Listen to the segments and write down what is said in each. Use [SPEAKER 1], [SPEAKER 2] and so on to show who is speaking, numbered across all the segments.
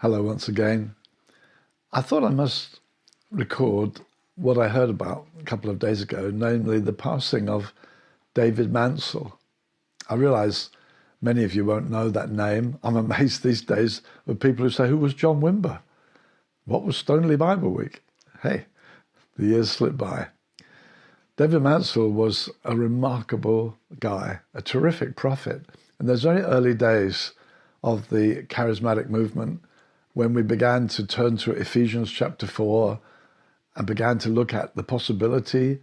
[SPEAKER 1] Hello once again. I thought I must record what I heard about a couple of days ago, namely the passing of David Mansell. I realise many of you won't know that name. I'm amazed these days of people who say, who was John Wimber? What was Stoneleigh Bible Week? Hey, the years slip by. David Mansell was a remarkable guy, a terrific prophet. In those very early days of the charismatic movement, when we began to turn to Ephesians chapter 4 and began to look at the possibility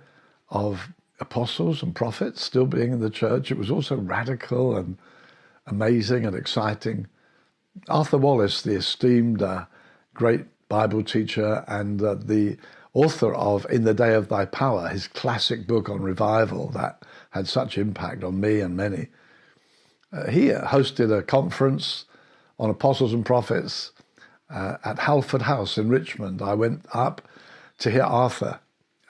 [SPEAKER 1] of apostles and prophets still being in the church, it was also radical and amazing and exciting. Arthur Wallis, the esteemed great Bible teacher and the author of In the Day of Thy Power, his classic book on revival that had such impact on me and many, he hosted a conference on apostles and prophets at Halford House in Richmond. I went up to hear Arthur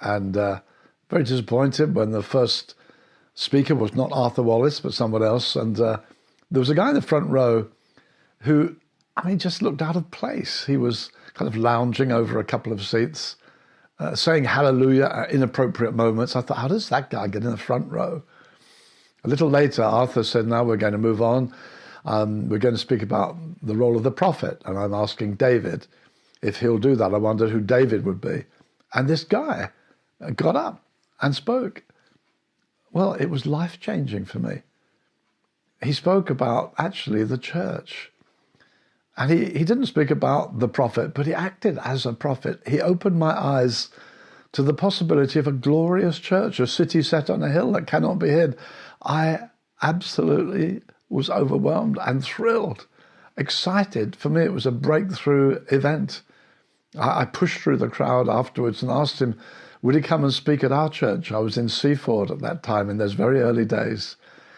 [SPEAKER 1] and very disappointed when the first speaker was not Arthur Wallis but someone else, and there was a guy in the front row who, just looked out of place. He was kind of lounging over a couple of seats, saying hallelujah at inappropriate moments. I thought, how does that guy get in the front row? A little later, Arthur said, now we're going to move on. We're going to speak about the role of the prophet, and I'm asking David if he'll do that. I wondered who David would be. And this guy got up and spoke. Well, it was life-changing for me. He spoke about, actually, the church. And he didn't speak about the prophet, but he acted as a prophet. He opened my eyes to the possibility of a glorious church, a city set on a hill that cannot be hid. I absolutely was overwhelmed and thrilled, excited. For me, it was a breakthrough event. I pushed through the crowd afterwards and asked him, would he come and speak at our church? I was in Seaford at that time, in those very early days.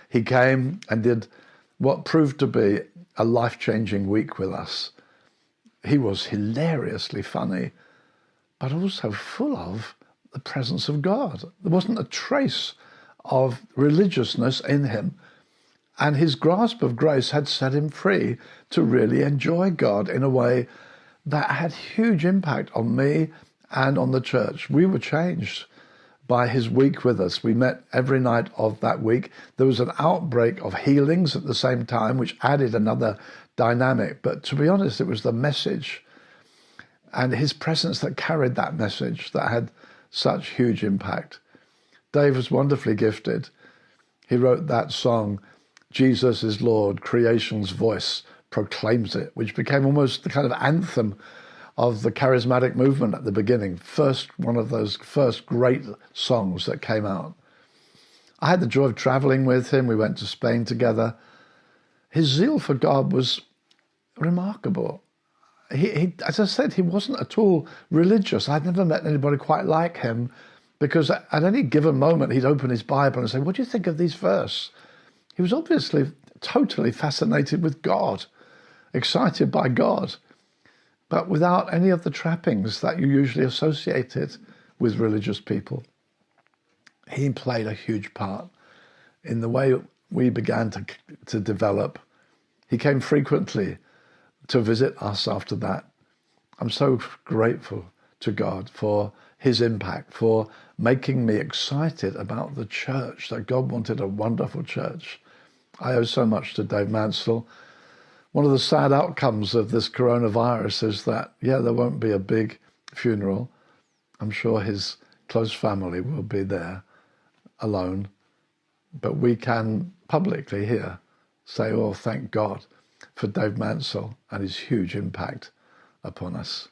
[SPEAKER 1] He came and did what proved to be a life-changing week with us. He was hilariously funny, but also full of the presence of God. There wasn't a trace of religiousness in him. And his grasp of grace had set him free to really enjoy God in a way that had huge impact on me and on the church. We were changed by his week with us. We met every night of that week. There was an outbreak of healings at the same time, which added another dynamic. But to be honest, it was the message and his presence that carried that message that had such huge impact. Dave was wonderfully gifted. He wrote that song, Jesus is Lord, creation's voice proclaims it, which became almost the kind of anthem of the charismatic movement at the beginning. One of those first great songs that came out. I had the joy of traveling with him. We went to Spain together. His zeal for God was remarkable. He, as I said, he wasn't at all religious. I'd never met anybody quite like him, because at any given moment he'd open his Bible and say, what do you think of these verses? He was obviously totally fascinated with God, excited by God, but without any of the trappings that you usually associated with religious people. He played a huge part in the way we began to develop. He came frequently to visit us after that. I'm so grateful to God for his impact, for making me excited about the church, that God wanted a wonderful church. I owe so much to Dave Mansell. One of the sad outcomes of this coronavirus is that, there won't be a big funeral. I'm sure his close family will be there alone. But we can publicly here say, oh, thank God for Dave Mansell and his huge impact upon us.